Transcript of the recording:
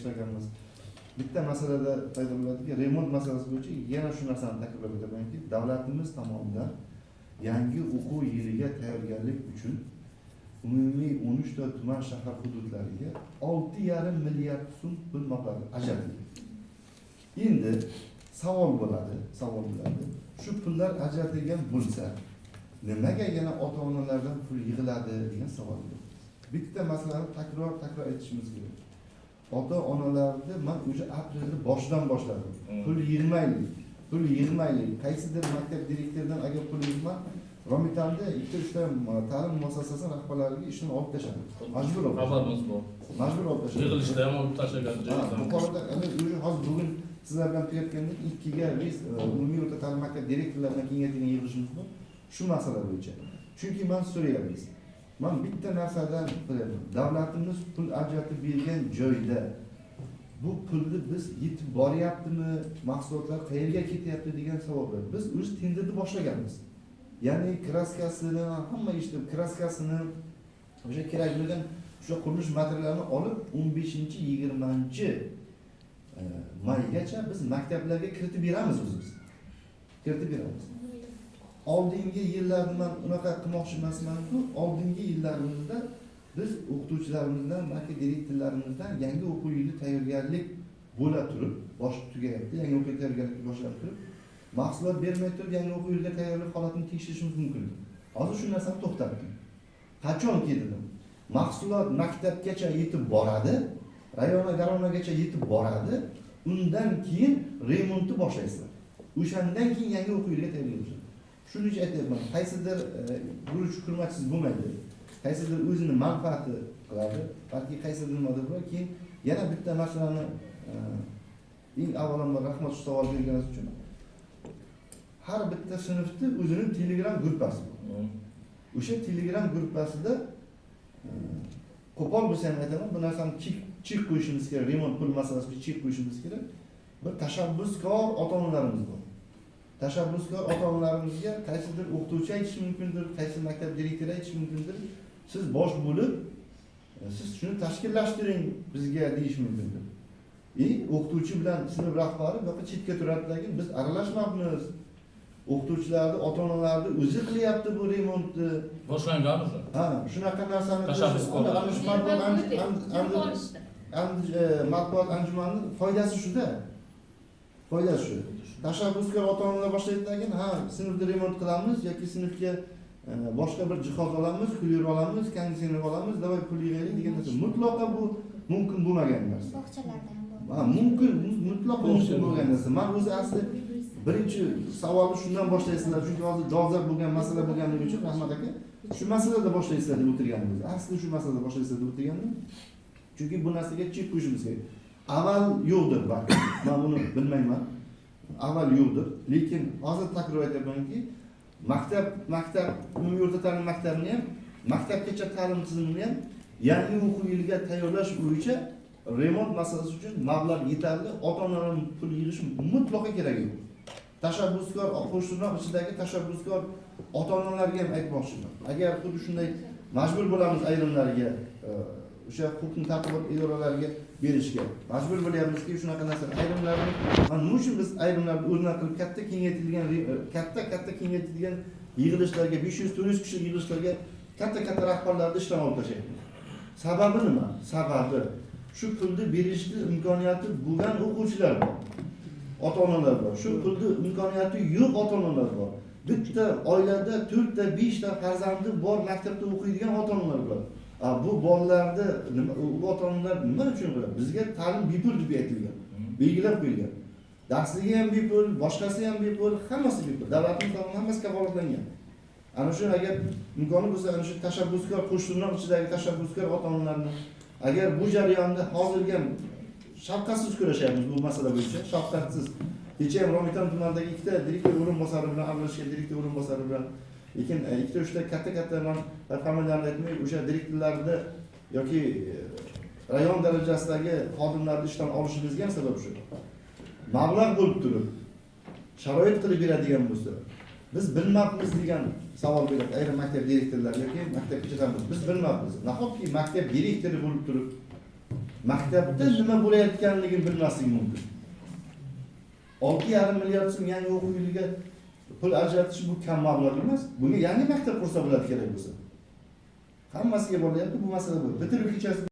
ishlaganmiz. Bitta masalada paydo bo'ladiki, remont masalasi bo'yicha yana shu narsani takrorlab o'tamanki, davlatimiz tomonidan yangi o'quv yiliga tayyorgarlik uchun umumiy 13 ta tuman shahar hududlariga 6,5 milliard so'm pul mablag' ajratilgan. Endi savol bo'ladi. Shu pullar ajratilgan bo'lsa, nimaga yana ota-onalardan pul yig'iladi degan savol bor. Bitta masalani takror aytishimiz kerak. Ota-onalarni men o'sha aprelni boshidan boshladim. Pul yig'maylik. Qaysidir maktab direktoridan agar pul yig'ma, Romitanda 2-3 ta ta'lim muassasasi rahbarlariga ishni olib tashladi. Majbur olib. Xabarimiz bor. Majbur olib tashladi. Yig'ilishda ham olib tashlagan joyda. Bu holatda o'sha hozir bugun sizlar bilan tugatganda 2ga biz umumiy o'rta ta'lim maktab direktorlaridan kengaytirgan yig'ilishimiz bor. Shu masala bo'yicha. Chunki men so'rayapmiz. Men bitta narsadan bilaman. Davlatimiz pul ajratib bergan joyda bu pulni biz yetib boryaptimi, mahsulotlar qayerga ketyapti degan savollar. Biz o'z tenderni boshlaganmiz. Ya'ni kraskasini, hamma ishni kraskasini, o'sha kerak bo'lgan o'sha qurilish materiallarini olib 15-20 maygacha biz maktablarga kiritib beramiz o'zimiz. Kiritib beramiz. Oldingi yillarda men unaqa qilmoqchi emasman-ku, oldingi yillarimizda biz o'qituvchilarimizdan, maktab direktorlarimizdan yangi o'quv yili tayyorgarlik bo'la turib, boshib tugayapti, yangi o'quv tayyorgarlik boshlab turib, mahsulot bermay turib yangi o'quv yiliga tayyorlik holatini tekshirishimiz mumkin. Hozir shu narsani to'xtatdim. Qachonki dedim, mahsulot maktabgacha yetib boradi, rayonagacha yetib boradi, undan keyin remontni boshlaysizlar. O'shandan keyin yangi o'quv yiliga tayyorlaysiz. Shuning uchun aytyapman, qaysidir guruch kurmaksiz bo'lmaydi. Qaysidir o'zini manfaati qiladi, balki qaysidir nimada bor. Keyin yana bitta masalani eng avvalambor rahmat shu savol berganingiz uchun. Har bitta sinfda o'zining Telegram gruppasi bor. O'sha Telegram gruppasida qo'pol bo'lsa ham aytaman, bu narsani chek qo'yishimiz kerak, remont pul masalasiga chek qo'yishimiz kerak. Bir tashabbuskor ota-onalarimiz bor. Tashabbuskor ota-onalarimizga qaysidir o'qituvchi aytishi mumkindir, qaysi maktab direktori aytishi mumkindir. Siz bosh bo'lib, siz shuni tashkillashtiring bizga deyish mumkindir. O'qituvchi bilan sinf rahbari bu yoqqa chetga turadi, lekin biz aralashmaymiz. O'qituvchilarni, ota-onalarni o'zi qilyapti bu remontni. Boshlangan o'sha. Ha, shunaqa narsani matbuot anjumanining foydasi shuda. Foydasi shu. Tashabbuskor ota-onalar boshlaydigan, ha, sinfda remont qilamiz yoki sinfga boshqa bir jihoz olamiz, kulir olamiz, konditsioner olamiz, davay pul yig'aylik degan narsa mutlaqo bu mumkin bo'lmagan narsa. Bog'chalarda ham bor. Ha, mumkin, mutlaqo mumkin bo'lgan narsa. Men o'zi asli birinchi savolni shundan boshlaysizlar, chunki hozir dolzarb bo'lgan masala bo'lganligi uchun Rahmat aka, shu masalada boshlaysizlar deb o'tirganmiz. Asli shu masalada boshlaysizlar deb o'tirgandim. Chunki bu narsaga chek qo'yishimiz kerak. Avval yo'qdir, balki. Men buni bilmayman. Avval yo'qdir, lekin hozir takror aytamanki, maktab umumiy o'rta ta'lim maktabini ham, maktabgacha ta'lim tizimini ham yangi o'quv yiliga tayyorlash bo'yicha remont masalasi uchun mablag' yetarli, ota-onalarning pul yig'ishi mutlaqo kerak yo'q. Tashabbuskor qo'shnilar ichidagi tashabbuskor ota-onalarga ham aytmoqchiman. Agar xuddi shunday majbur bo'lamiz ayrimlariga, o'sha huquqni tartibot idoralariga berishga majbur bo'lyapmizki, shunaqa narsa ayrimlarni nima uchun biz ayrimlarni o'rnak qilib katta kengaytirilgan yig'ilishlarga 500-400 kishi yig'ilishlarga katta rahbarlarni ishdan olib tashlayapmiz. Sababi nima? Sababi shu pulni berishga imkoniyati bo'lgan o'quvchilar bor. Ota-onalar bor. Shu pulni imkoniyati yo'q ota-onalar bor. Bitta oilada 4 ta 5 ta farzandi bor, maktabda o'qiydigan ota-onalar bor. Bu bolalarni bu ota-onalar nima uchun qiladi? Bizga ta'lim bepul deb aytilgan. Belgilab qo'yilgan. Darsligi ham bepul, boshqasi ham bepul, hammasi bepul. Davlatning tomonidan hammasi kafolatlangan. Ana shu agar imkoni bo'lsa, ana shu tashabbuskor qo'shnilar ichidagi tashabbuskor ota-onalarni agar bu jarayonda hozirgi ham shafqatsiz kurashyapmiz bu masala bo'yicha, shafqatsiz. Kecha ham Romitan tumanidagi ikkita direktor o'rinbosari bilan aralashgan direktor o'rinbosari bilan, lekin ikkita uchta katta men familiyalarni aytmay, o'sha direktorlarni yoki rayon darajasidagi xodimlarni ishdan olishimizga ham sabab shu. Mablag' bo'lib turib, sharoit qilib beradigan bo'lsa, biz bilmabmiz degan savol beradi ayrim maktab direktorlari yoki maktabgacha ta'lim. Biz bilmabmiz. Nahotki maktab direktori bo'lib turib, maktabda nima bo'layotganligini bilmasligi mumkin. 6,5 milliard so'm yangi o'quv yiliga pul ajratish bu kam mablag' emas. Bunga yangi maktab qursa bo'ladi kerak bo'lsa. Hammasiga bo'lyapti bu masala bu. Bitiruv kechasi